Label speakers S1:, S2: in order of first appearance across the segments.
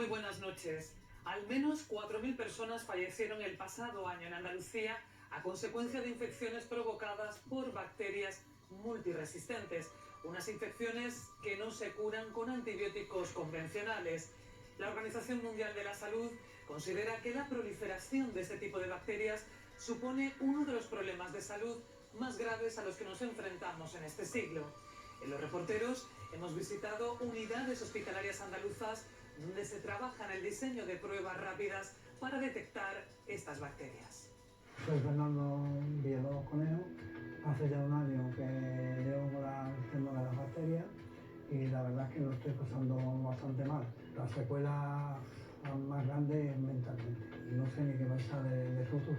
S1: Muy buenas noches. Al menos 4.000 personas fallecieron el pasado año en Andalucía a consecuencia de infecciones provocadas por bacterias multiresistentes. Unas infecciones que no se curan con antibióticos convencionales. La Organización Mundial de la Salud considera que la proliferación de este tipo de bacterias supone uno de los problemas de salud más graves a los que nos enfrentamos en este siglo. En Los Reporteros hemos visitado unidades hospitalarias andaluzas donde se trabaja en el diseño de pruebas rápidas para detectar estas bacterias.
S2: Soy Fernando Villalobos Conejo. Hace ya un año que llevo con el tema de las bacterias y la verdad es que lo estoy pasando bastante mal. La secuela más grande es mentalmente y no sé ni qué pensar de futuro.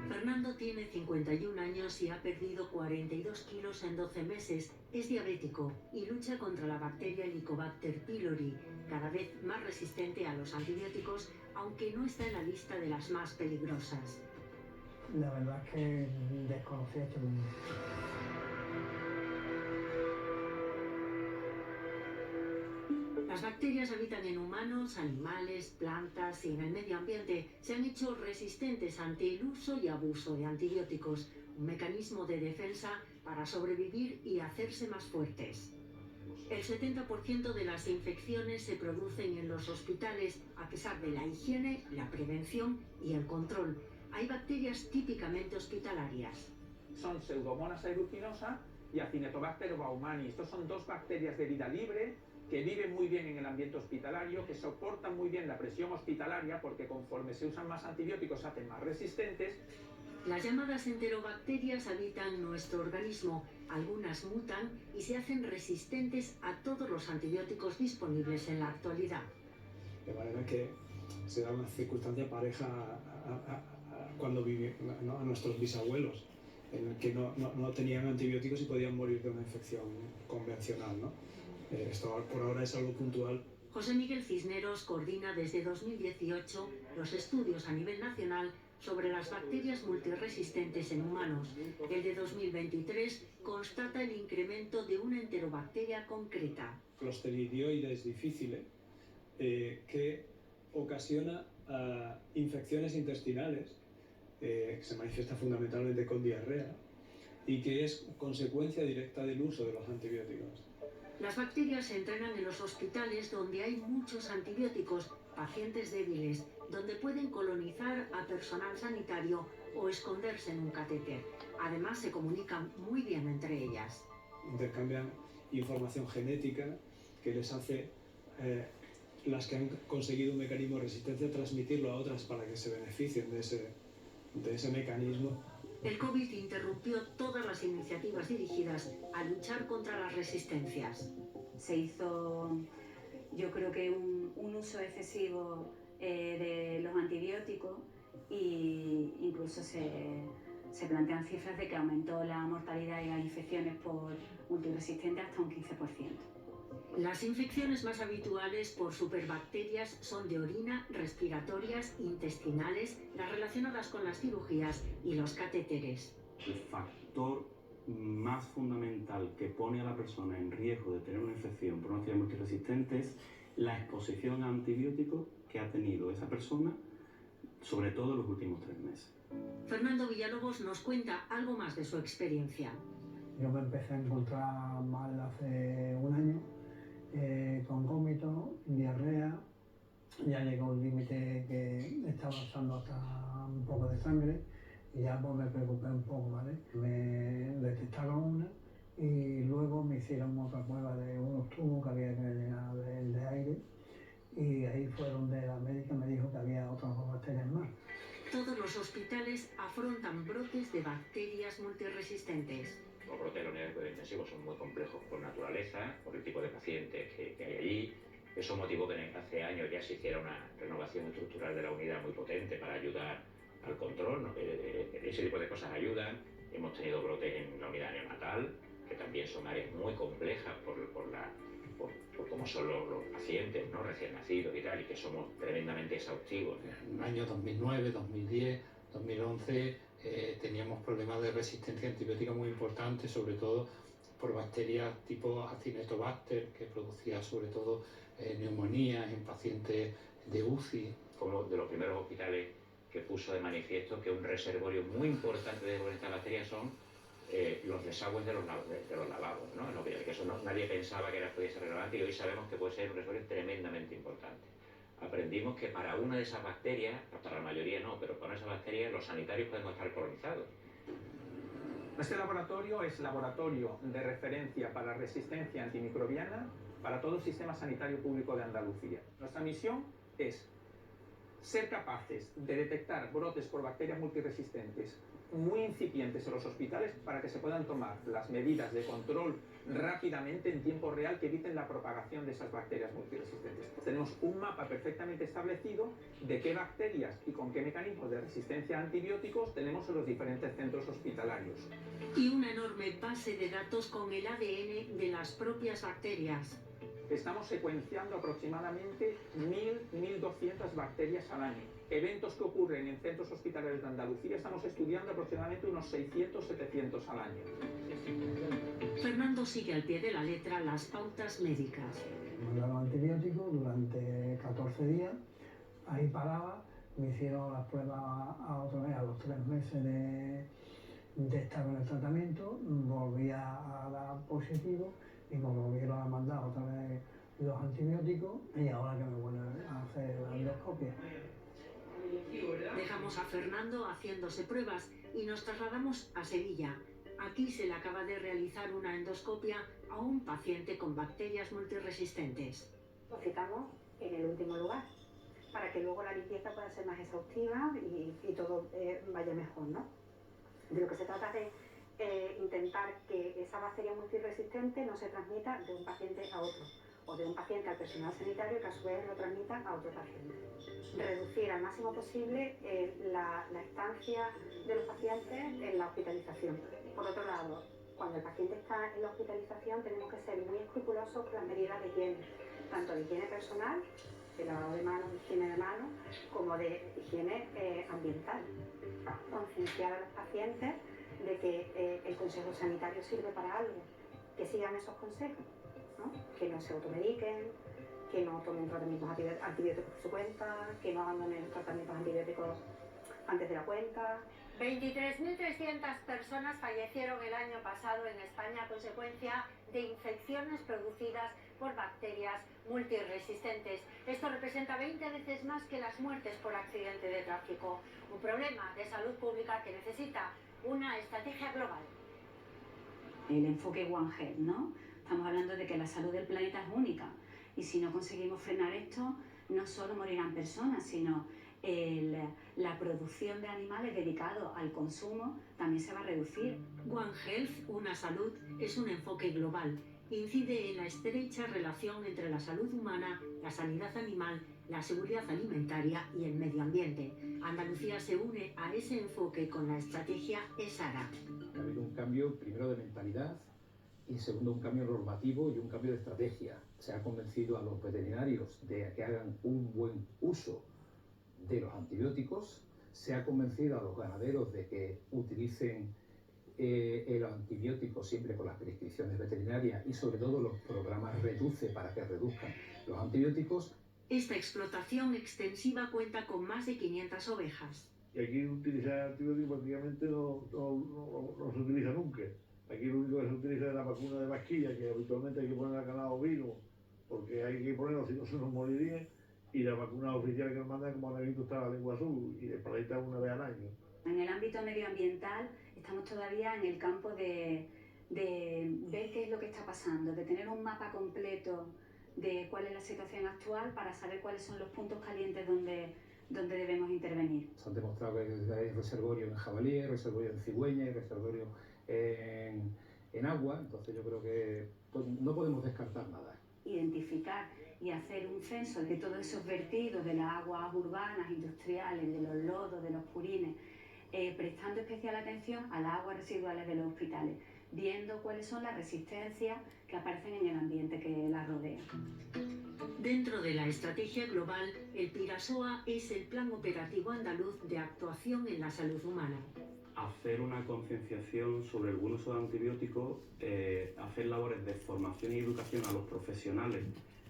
S3: Fernando tiene 51 años y ha perdido 42 kilos en 12 meses. Es diabético y lucha contra la bacteria Helicobacter pylori, cada vez más resistente a los antibióticos, aunque no está en la lista de las más peligrosas.
S2: La verdad es que desconocía este mundo.
S3: Las bacterias habitan en humanos, animales, plantas y en el medio ambiente. Se han hecho resistentes ante el uso y abuso de antibióticos, un mecanismo de defensa para sobrevivir y hacerse más fuertes. El 70% de las infecciones se producen en los hospitales, a pesar de la higiene, la prevención y el control. Hay bacterias típicamente hospitalarias.
S4: Son Pseudomonas aeruginosa y Acinetobacter baumani. Estos son dos bacterias de vida libre que viven muy bien en el ambiente hospitalario, que soportan muy bien la presión hospitalaria porque conforme se usan más antibióticos se hacen más resistentes.
S3: Las llamadas enterobacterias habitan nuestro organismo. Algunas mutan y se hacen resistentes a todos los antibióticos disponibles en la actualidad.
S5: De manera que se da una circunstancia pareja cuando viven, ¿no?, a nuestros bisabuelos, en el que no tenían antibióticos y podían morir de una infección convencional, ¿no? Esto por ahora es algo puntual.
S3: José Miguel Cisneros coordina desde 2018 los estudios a nivel nacional sobre las bacterias multiresistentes en humanos. El de 2023 constata el incremento de una enterobacteria concreta.
S5: Clostridioides difficile, que ocasiona infecciones intestinales, que se manifiesta fundamentalmente con diarrea y que es consecuencia directa del uso de los antibióticos.
S3: Las bacterias se entrenan en los hospitales donde hay muchos antibióticos, pacientes débiles, donde pueden colonizar a personal sanitario o esconderse en un catéter. Además, se comunican muy bien entre ellas.
S5: Intercambian información genética que les hace, las que han conseguido un mecanismo de resistencia, transmitirlo a otras para que se beneficien de ese mecanismo.
S3: El COVID interrumpió todas las iniciativas dirigidas a luchar contra las resistencias.
S6: Se hizo, yo creo que un uso excesivo de los antibióticos e incluso se plantean cifras de que aumentó la mortalidad y las infecciones por multiresistentes hasta un 15%.
S3: Las infecciones más habituales por superbacterias son de orina, respiratorias, intestinales, las relacionadas con las cirugías y los catéteres.
S7: El factor más fundamental que pone a la persona en riesgo de tener una infección por una bacteria multiresistente es la exposición a antibióticos que ha tenido esa persona, sobre todo en los últimos 3 meses.
S3: Fernando Villalobos nos cuenta algo más de su experiencia.
S2: Yo me empecé a encontrar mal hace un año, con vómito, diarrea. Ya llegó un límite que estaba echando hasta un poco de sangre y ya pues me preocupé un poco, ¿vale? Me detectaron una y luego me hicieron otra prueba de unos tubos que había que llenar de aire y ahí fue donde la médica me dijo que había otras bacterias más.
S3: Todos los hospitales afrontan brotes de bacterias multiresistentes.
S8: Los brotes de la unidad de cuidados intensivos son muy complejos por naturaleza, por el tipo de pacientes que hay allí. Eso motivó que hace años ya se hiciera una renovación estructural de la unidad muy potente para ayudar al control, ¿no? Ese tipo de cosas ayudan. Hemos tenido brotes en la unidad neonatal, que también son áreas muy complejas por cómo son los pacientes, ¿no?, recién nacidos y tal, y que somos tremendamente exhaustivos.
S9: En el año 2009, 2010, 2011 teníamos problemas de resistencia antibiótica muy importantes, sobre todo por bacterias tipo Acinetobacter, que producía sobre todo neumonías en pacientes de UCI.
S8: Como de los primeros hospitales que puso de manifiesto que un reservorio muy importante de estas bacterias son los desagües de los lavabos, ¿no? Que eso nadie pensaba que podía ser relevante y hoy sabemos que puede ser un reservorio tremendamente importante. Aprendimos que para una de esas bacterias, para la mayoría no, pero para una de esas bacterias los sanitarios podemos estar colonizados.
S4: Este laboratorio es laboratorio de referencia para resistencia antimicrobiana para todo el sistema sanitario público de Andalucía. Nuestra misión es ser capaces de detectar brotes por bacterias multiresistentes muy incipientes en los hospitales para que se puedan tomar las medidas de control rápidamente en tiempo real que eviten la propagación de esas bacterias multiresistentes. Tenemos un mapa perfectamente establecido de qué bacterias y con qué mecanismos de resistencia a antibióticos tenemos en los diferentes centros hospitalarios.
S3: Y una enorme base de datos con el ADN de las propias bacterias.
S4: Estamos secuenciando aproximadamente 1.200 bacterias al año. Eventos que ocurren en centros hospitalarios de Andalucía estamos estudiando aproximadamente unos 600-700 al año.
S3: Fernando sigue al pie de la letra las pautas médicas.
S2: Mandaron antibióticos durante 14 días, ahí paraba, me hicieron las pruebas otra vez a los 3 meses de estar con el tratamiento, volvía a dar positivo y me volvieron a mandar otra vez los antibióticos y ahora que me vuelven a hacer la endoscopia.
S3: Dejamos a Fernando haciéndose pruebas y nos trasladamos a Sevilla. Aquí se le acaba de realizar una endoscopia a un paciente con bacterias multiresistentes.
S10: Lo citamos en el último lugar, para que luego la limpieza pueda ser más exhaustiva y todo vaya mejor, ¿no? De lo que se trata es de intentar que esa bacteria multiresistente no se transmita de un paciente a otro, o de un paciente al personal sanitario que a su vez lo transmita a otro paciente. Reducir al máximo posible la estancia de los pacientes en la hospitalización. Por otro lado, cuando el paciente está en la hospitalización tenemos que ser muy escrupulosos con las medidas de higiene, tanto de higiene personal, de lavado de manos, de higiene de manos, como de higiene ambiental. Concienciar a los pacientes de que el consejo sanitario sirve para algo, que sigan esos consejos, ¿no? Que no se automediquen, que no tomen tratamientos antibióticos por su cuenta, que no abandonen los tratamientos antibióticos antes de la cuenta.
S11: 23.300 personas fallecieron el año pasado en España a consecuencia de infecciones producidas por bacterias multiresistentes. Esto representa 20 veces más que las muertes por accidente de tráfico. Un problema de salud pública que necesita una estrategia global.
S6: El enfoque One Health, ¿no? Estamos hablando de que la salud del planeta es única y si no conseguimos frenar esto, no solo morirán personas, sino la producción de animales dedicados al consumo también se va a reducir.
S3: One Health, una salud, es un enfoque global. Incide en la estrecha relación entre la salud humana, la sanidad animal, la seguridad alimentaria y el medio ambiente. Andalucía se une a ese enfoque con la estrategia ESARA.
S12: Ha habido un cambio, primero, de mentalidad y segundo, un cambio normativo y un cambio de estrategia. Se ha convencido a los veterinarios de que hagan un buen uso de los antibióticos, se ha convencido a los ganaderos de que utilicen el antibiótico siempre con las prescripciones veterinarias y sobre todo los programas Reduce para que reduzcan los antibióticos.
S3: Esta explotación extensiva cuenta con más de 500 ovejas.
S13: Y aquí utilizar antibióticos prácticamente no se utiliza nunca. Aquí lo único que se utiliza es la vacuna de vasquilla, que habitualmente hay que poner al ganado ovino, porque hay que ponerlo, si no se nos moriría. Y la vacuna oficial que nos mandan, como han visto, está la lengua azul y el paralita una vez al año.
S6: En el ámbito medioambiental estamos todavía en el campo de ver qué es lo que está pasando, de tener un mapa completo de cuál es la situación actual para saber cuáles son los puntos calientes donde debemos intervenir.
S12: Se han demostrado que hay reservorio en jabalí, reservorio en cigüeña, reservorio en agua, entonces yo creo que no podemos descartar nada.
S6: Identificar y hacer un censo de todos esos vertidos de las aguas urbanas, industriales, de los lodos, de los purines, prestando especial atención a las aguas residuales de los hospitales, viendo cuáles son las resistencias que aparecen en el ambiente que las rodea.
S3: Dentro de la estrategia global, el PIRASOA es el Plan Operativo Andaluz de Actuación en la Salud Humana.
S7: Hacer una concienciación sobre el buen uso de antibióticos hacer labores de formación y educación a los profesionales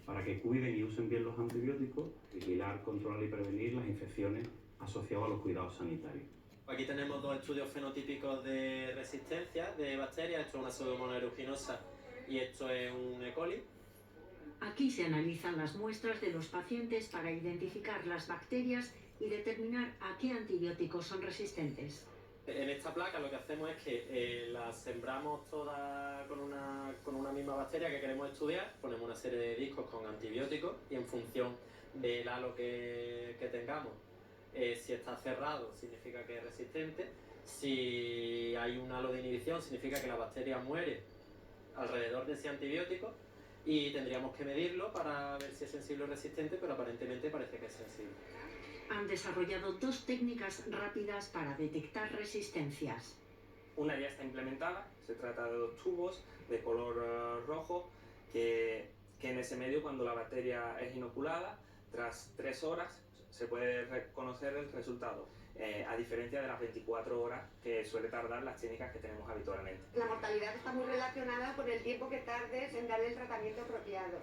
S7: para que cuiden y usen bien los antibióticos, vigilar, controlar y prevenir las infecciones asociadas a los cuidados sanitarios.
S14: Aquí tenemos dos estudios fenotípicos de resistencia de bacterias, esto es una Pseudomonas aeruginosa y esto es un E. coli.
S3: Aquí se analizan las muestras de los pacientes para identificar las bacterias y determinar a qué antibióticos son resistentes.
S14: En esta placa lo que hacemos es que las sembramos todas con una misma bacteria que queremos estudiar, ponemos una serie de discos con antibióticos y en función del halo que tengamos, si está cerrado significa que es resistente, si hay un halo de inhibición significa que la bacteria muere alrededor de ese antibiótico y tendríamos que medirlo para ver si es sensible o resistente, pero aparentemente parece que es sensible.
S3: Han desarrollado dos técnicas rápidas para detectar resistencias.
S15: Una ya está implementada, se trata de dos tubos de color rojo que en ese medio, cuando la bacteria es inoculada, tras 3 horas se puede reconocer el resultado, a diferencia de las 24 horas que suele tardar las técnicas que tenemos habitualmente.
S16: La mortalidad está muy relacionada con el tiempo que tardes en darle el tratamiento apropiado.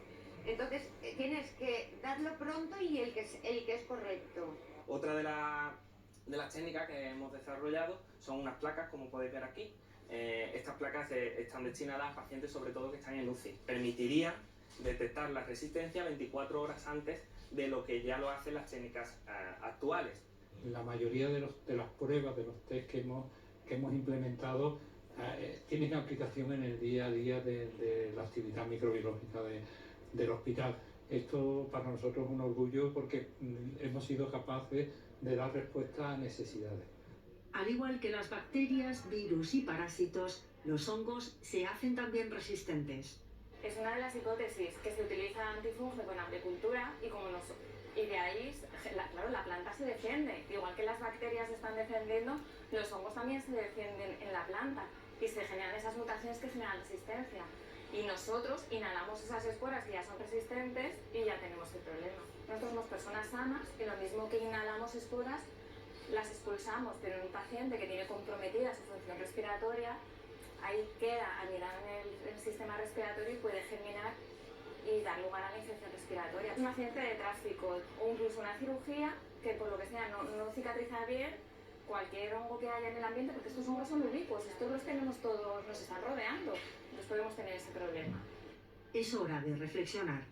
S16: Entonces tienes que darlo pronto y el que es correcto.
S15: Otra de las técnicas que hemos desarrollado son unas placas, como podéis ver aquí. Estas placas están destinadas a pacientes sobre todo que están en UCI. Permitirían detectar la resistencia 24 horas antes de lo que ya lo hacen las técnicas actuales.
S9: La mayoría de las pruebas, de los test que hemos implementado tienen aplicación en el día a día de la actividad microbiológica del hospital. Esto para nosotros es un orgullo porque hemos sido capaces de dar respuesta a necesidades.
S3: Al igual que las bacterias, virus y parásitos, los hongos se hacen también resistentes.
S17: Es una de las hipótesis que se utiliza antifúngico en agricultura y de ahí, claro, la planta se defiende. Igual que las bacterias se están defendiendo, los hongos también se defienden en la planta y se generan esas mutaciones que generan resistencia. Y nosotros inhalamos esas esporas que ya son resistentes y ya tenemos el problema. Nosotros somos personas sanas y lo mismo que inhalamos esporas, las expulsamos, pero en un paciente que tiene comprometida su función respiratoria, ahí queda anidado en el sistema respiratorio y puede germinar y dar lugar a la infección respiratoria. Un accidente de tráfico o incluso una cirugía que por lo que sea no cicatriza bien, cualquier hongo que haya en el ambiente, porque estos hongos son ubicuos, estos los tenemos todos, nos están rodeando, entonces podemos tener ese problema.
S3: Es hora de reflexionar.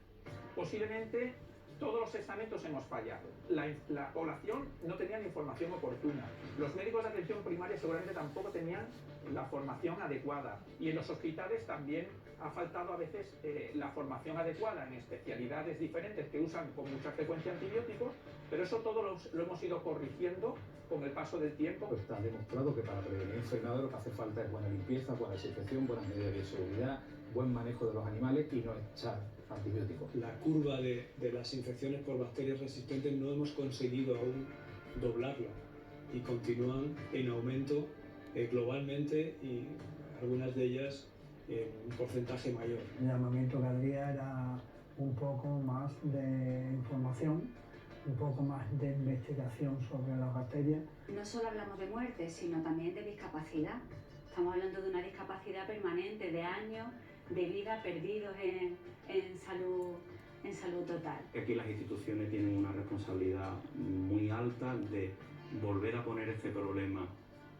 S4: Posiblemente todos los estamentos hemos fallado. La población no tenía la información oportuna. Los médicos de atención primaria seguramente tampoco tenían la formación adecuada. Y en los hospitales también ha faltado a veces la formación adecuada en especialidades diferentes que usan con mucha frecuencia antibióticos, pero eso todo lo hemos ido corrigiendo con el paso del tiempo.
S12: Pues está demostrado que para prevenir enfermedades lo que hace falta es buena limpieza, buena desinfección, buenas medidas de bioseguridad, buen manejo de los animales y no echar antibióticos.
S5: La curva de las infecciones por bacterias resistentes no hemos conseguido aún doblarla y continúan en aumento globalmente y algunas de ellas en un porcentaje mayor.
S2: El llamamiento que había era un poco más de información, un poco más de investigación sobre las bacterias.
S6: No solo hablamos de muerte, sino también de discapacidad. Estamos hablando de una discapacidad permanente, de años de vida perdidos en salud total.
S7: Aquí las instituciones tienen una responsabilidad muy alta de volver a poner este problema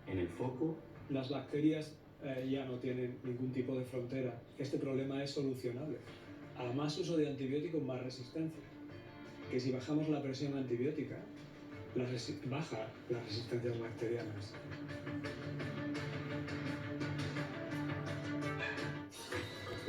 S7: en el foco.
S5: Las bacterias ya no tienen ningún tipo de frontera. Este problema es solucionable. A más uso de antibióticos, más resistencia. Que si bajamos la presión antibiótica, baja las resistencias bacterianas.